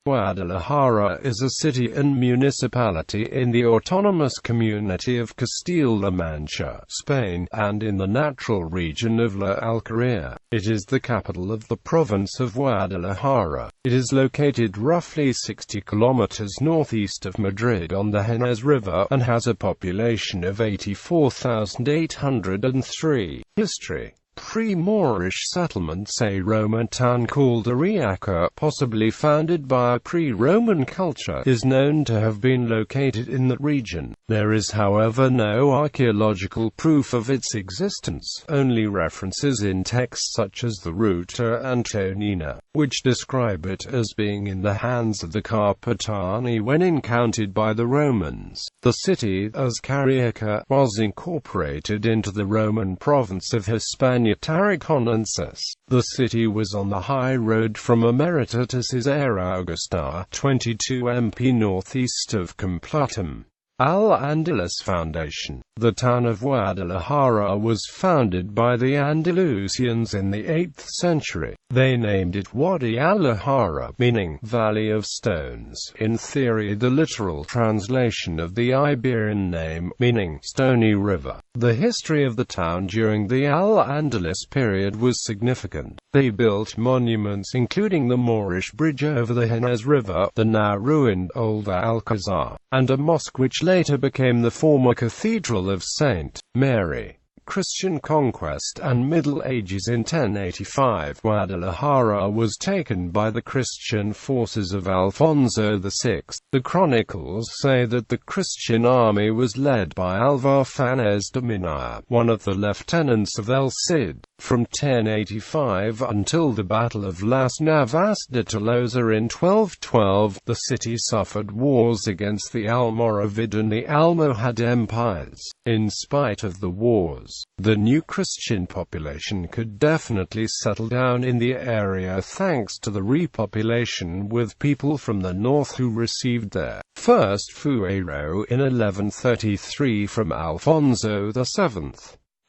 Guadalajara is a city and municipality in the autonomous community of Castilla-La Mancha, Spain, and in the natural region of La Alcarria. It is the capital of the province of Guadalajara. It is located roughly 60 kilometers northeast of Madrid on the Henares River, and has a population of 84,803. History: pre-Moorish settlements. A Roman town called Ariaca, possibly founded by a pre-Roman culture, is known to have been located in the region. There is however no archaeological proof of its existence, only references in texts such as the Ruta Antonina, which describe it as being in the hands of the Carpetani when encountered by the Romans. The city, as Alcarria, was incorporated into the Roman province of Hispania-Tarraconensis. The city was on the high road from Emerita to Caesarea Augusta, 22 MP northeast of Complutum. Al-Andalus Foundation. The town of Guadalajara was founded by the Andalusians in the 8th century. They named it Wadi al-Lahara, meaning Valley of Stones. In theory, the literal translation of the Iberian name, meaning Stony River. The history of the town during the Al-Andalus period was significant. They built monuments including the Moorish bridge over the Henares River, the now ruined old Alcazar, and a mosque which later became the former Cathedral of St. Mary. Christian conquest and Middle Ages. In 1085, Guadalajara was taken by the Christian forces of Alfonso VI. The chronicles say that the Christian army was led by Alvar Fanez de Minaya, one of the lieutenants of El Cid. From 1085 until the Battle of Las Navas de Tolosa in 1212, the city suffered wars against the Almoravid and the Almohad empires. In spite of the wars, the new Christian population could definitely settle down in the area thanks to the repopulation with people from the north who received their first fuero in 1133 from Alfonso VII.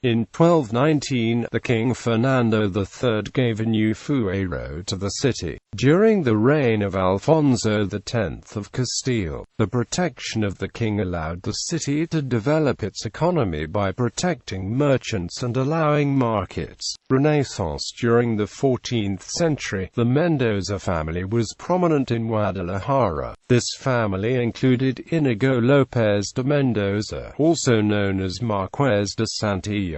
In 1219, the King Fernando III gave a new fuero to the city. During the reign of Alfonso X of Castile, the protection of the king allowed the city to develop its economy by protecting merchants and allowing markets. Renaissance. During the 14th century, the Mendoza family was prominent in Guadalajara. This family included Inigo López de Mendoza, also known as Marqués de Santillana,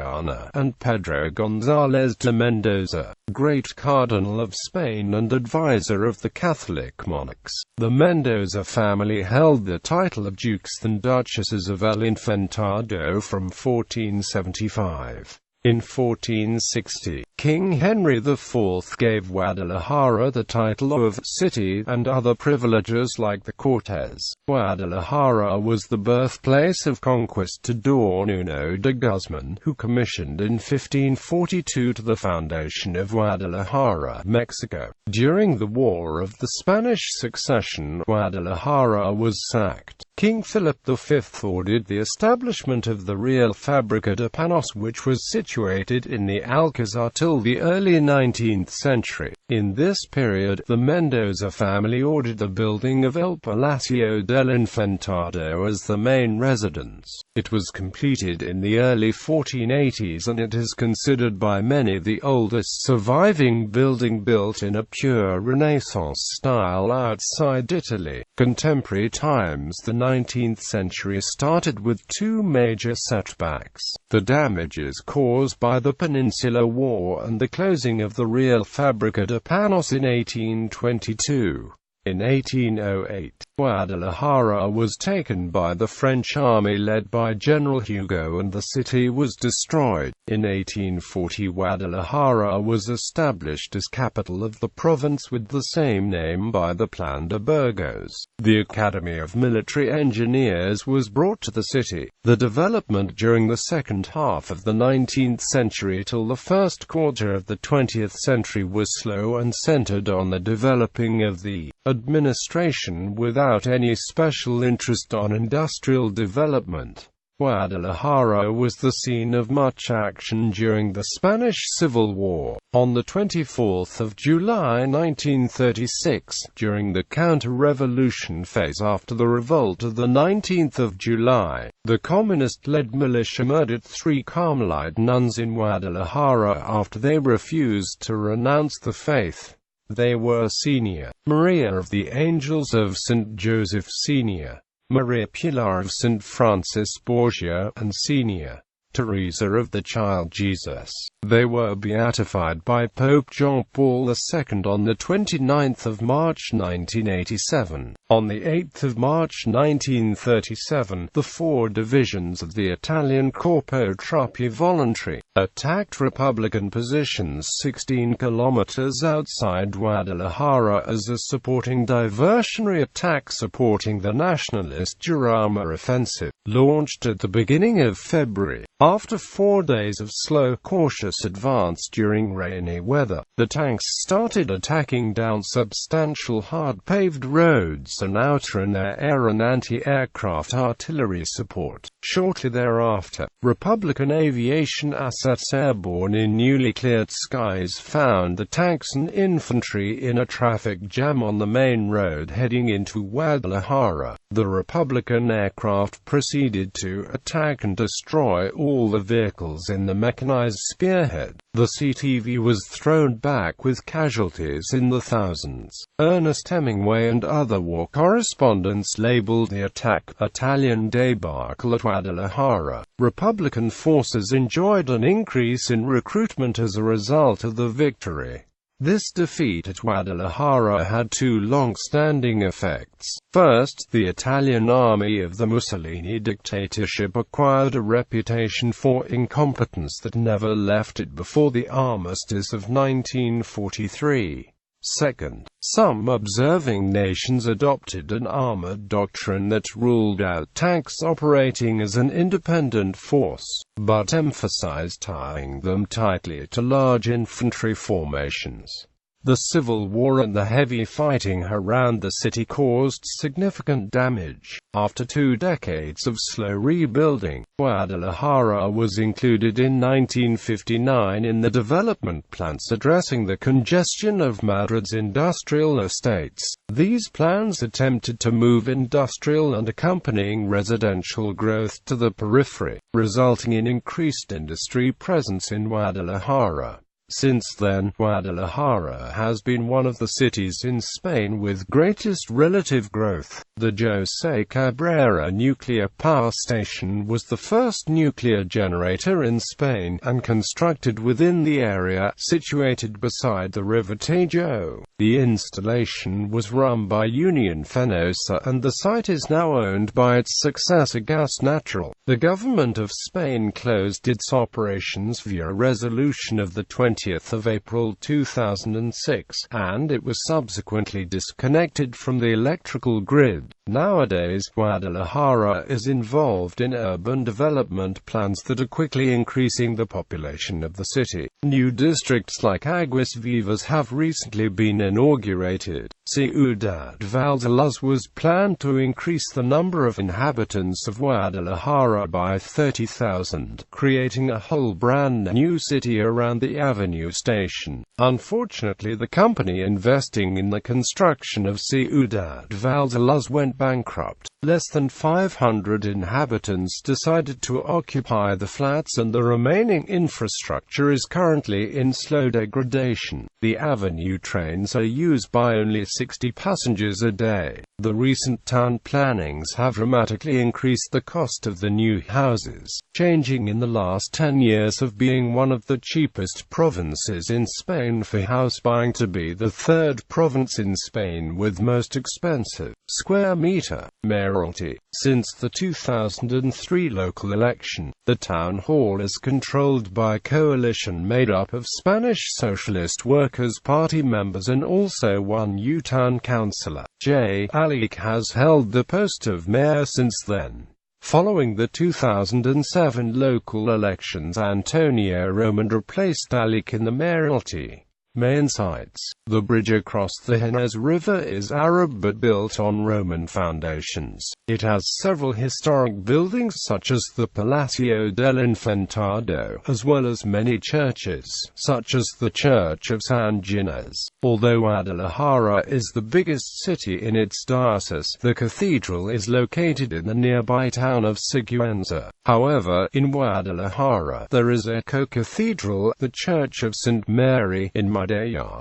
and Pedro González de Mendoza, Great Cardinal of Spain and advisor of the Catholic monarchs. The Mendoza family held the title of Dukes and Duchesses of El Infantado from 1475. In 1460, King Henry IV gave Guadalajara the title of city, and other privileges like the Cortes. Guadalajara was the birthplace of conquistador Nuno de Guzman, who commissioned in 1542 to the foundation of Guadalajara, Mexico. During the War of the Spanish Succession, Guadalajara was sacked. King Philip V ordered the establishment of the Real Fábrica de Panos, which was situated in the Alcazar till the early 19th century. In this period, the Mendoza family ordered the building of El Palacio del Infantado as the main residence. It was completed in the early 1480s, and it is considered by many the oldest surviving building built in a pure Renaissance style outside Italy. Contemporary times. The 19th century started with two major setbacks: the damages caused by the Peninsular War and the closing of the Real Fábrica de Panos in 1822. In 1808, Guadalajara was taken by the French army led by General Hugo, and the city was destroyed. In 1840, Guadalajara was established as capital of the province with the same name by the Plan de Burgos. The Academy of Military Engineers was brought to the city. The development during the second half of the 19th century till the first quarter of the 20th century was slow and centered on the developing of the administration without any special interest on industrial development. Guadalajara was the scene of much action during the Spanish Civil War. On the 24th of July 1936, during the counter-revolution phase after the revolt of the 19th of July, the communist-led militia murdered 3 Carmelite nuns in Guadalajara after they refused to renounce the faith. They were Senior Maria of the Angels of St. Joseph, Senior Maria Pilar of St. Francis Borgia, and Senior Teresa of the Child Jesus. They were beatified by Pope John Paul II on the 29th of March 1987. On the 8th of March 1937, the 4 divisions of the Italian Corpo Truppi Voluntari attacked Republican positions 16 kilometers outside Guadalajara as a supporting diversionary attack supporting the nationalist Jarama offensive, launched at the beginning of February. After 4 days of slow, cautious advance during rainy weather, the tanks started attacking down substantial hard-paved roads and outer and air and anti-aircraft artillery support. Shortly thereafter, Republican aviation assets airborne in newly cleared skies found the tanks and infantry in a traffic jam on the main road heading into Guadalajara. The Republican aircraft proceeded to attack and destroy all the vehicles in the mechanized spearhead. The CTV was thrown back with casualties in the thousands. Ernest Hemingway and other war correspondents labeled the attack Italian debacle at Guadalajara. Republican forces enjoyed an increase in recruitment as a result of the victory. This defeat at Guadalajara had 2 long-standing effects. First, the Italian army of the Mussolini dictatorship acquired a reputation for incompetence that never left it before the armistice of 1943. Second, some observing nations adopted an armored doctrine that ruled out tanks operating as an independent force, but emphasized tying them tightly to large infantry formations. The Civil War and the heavy fighting around the city caused significant damage. After 2 decades of slow rebuilding, Guadalajara was included in 1959 in the development plans addressing the congestion of Madrid's industrial estates. These plans attempted to move industrial and accompanying residential growth to the periphery, resulting in increased industry presence in Guadalajara. Since then, Guadalajara has been one of the cities in Spain with greatest relative growth. The José Cabrera nuclear power station was the first nuclear generator in Spain, and constructed within the area, situated beside the river Tajo. The installation was run by Union Fenosa, and the site is now owned by its successor Gas Natural. The government of Spain closed its operations via a resolution of the 20th of April 2006, and it was subsequently disconnected from the electrical grid. Nowadays, Guadalajara is involved in urban development plans that are quickly increasing the population of the city. New districts like Aguas Vivas have recently been inaugurated. Ciudad Valdelas was planned to increase the number of inhabitants of Guadalajara by 30,000, creating a whole brand new city around the Avenue station. Unfortunately, the company investing in the construction of Ciudad Valdelas went bankrupt. Less than 500 inhabitants decided to occupy the flats, and the remaining infrastructure is currently in slow degradation. The Avenue trains are used by only 60 passengers a day. The recent town plannings have dramatically increased the cost of the new houses, changing in the last 10 years of being one of the cheapest provinces in Spain for house buying to be the 3rd province in Spain with most expensive square meter mayoralty. Since the 2003 local election, the town hall is controlled by a coalition made up of Spanish Socialist Workers' Party members and also one new town councillor. J. Alik has held the post of mayor since then. Following the 2007 local elections, Antonio Roman replaced Alik in the mayoralty. Main sites. The bridge across the Henares River is Arab but built on Roman foundations. It has several historic buildings such as the Palacio del Infantado, as well as many churches, such as the Church of San Ginés. Although Guadalajara is the biggest city in its diocese, the cathedral is located in the nearby town of Sigüenza. However, in Guadalajara, there is a co-cathedral, the Church of St. Mary, in Madrid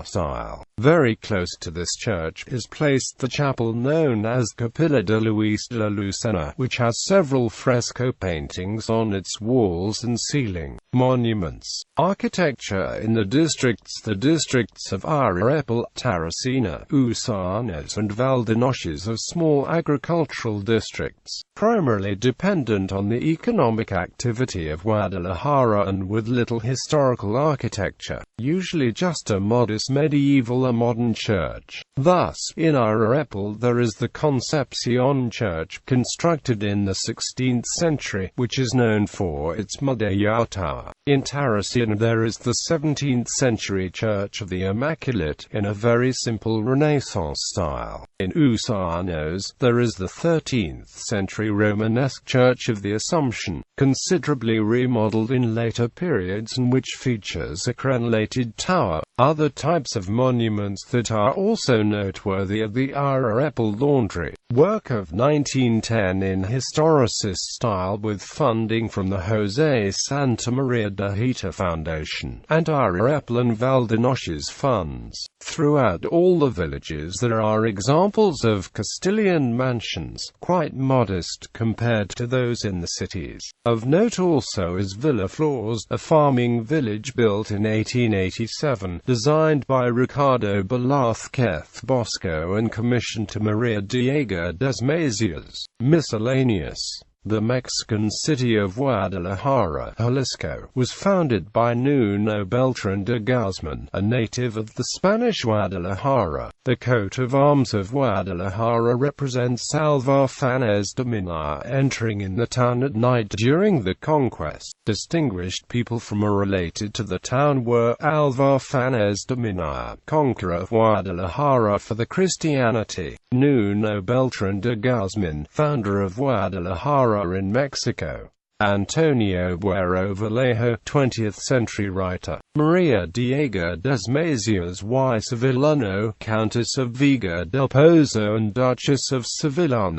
style. Very close to this church is placed the chapel known as Capilla de Luis de la Lucena, which has several fresco paintings on its walls and ceiling. Monuments. Architecture in the districts of Arapil, Tarracina, Usanes and Valdenoshes are small agricultural districts, primarily dependent on the economic activity of Guadalajara and with little historical architecture, usually just a modest medieval or modern church. Thus, in Arapil there is the Concepcion Church, constructed in the 16th century, which is known for its Medallao tower. In Tarracina there is the 17th century Church of the Immaculate, in a very simple Renaissance style. In Usanos, there is the 13th century Romanesque Church of the Assumption, considerably remodeled in later periods and which features a crenellated tower. Other types of monuments that are also noteworthy are the Arapil Laundry, work of 1910 in historicist style with funding from the José Santa María de Hita Foundation, and Arapil and Valdenoshes funds. Throughout all the villages there are examples of Castilian mansions, quite modest compared to those in the cities. Of note also is Villaflores, a farming village built in 1887, designed by Ricardo Velázquez Bosco and commissioned to María Diego Desmazias. Miscellaneous. The Mexican city of Guadalajara, Jalisco, was founded by Nuno Beltrán de Guzmán, a native of the Spanish Guadalajara. The coat of arms of Guadalajara represents Alvarfanes de Minar entering in the town at night during the conquest. Distinguished people from or related to the town were Alvarfanes de Minar, conqueror of Guadalajara for the Christianity; Nuno Beltrán de Guzmán, founder of Guadalajara in Mexico; Antonio Buero Vallejo, 20th century writer; María Diego Desmazias y Sevillano, Countess of Vega del Pozo and Duchess of Sevilla;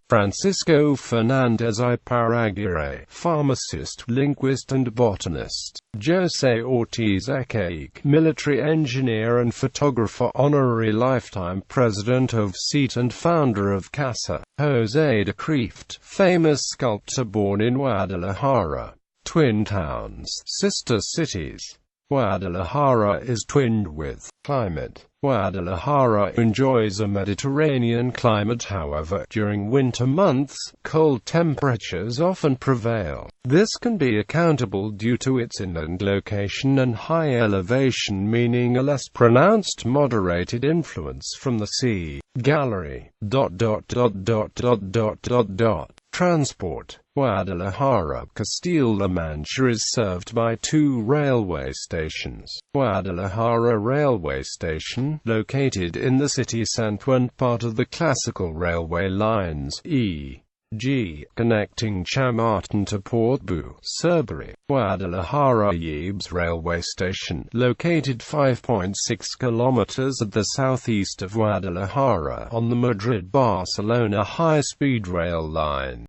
Francisco Fernández y Paraguirre, pharmacist, linguist and botanist; José Ortiz Echeig, military engineer and photographer, honorary lifetime president of SEAT and founder of CASA; José de Creft, famous sculptor born in Guadalajara. Twin towns, sister cities. Guadalajara is twinned with climate. Guadalajara enjoys a Mediterranean climate, however, during winter months, cold temperatures often prevail. This can be accountable due to its inland location and high elevation, meaning a less pronounced moderated influence from the sea. Gallery. Transport. Guadalajara, Castilla-La Mancha is served by two railway stations. Guadalajara Railway Station, located in the city centre and part of the classical railway lines, e.g., connecting Chamartin to Portbou, Cerberry. Guadalajara.It Railway Station, located 5.6 kilometres at the southeast of Guadalajara, on the Madrid-Barcelona high-speed rail line.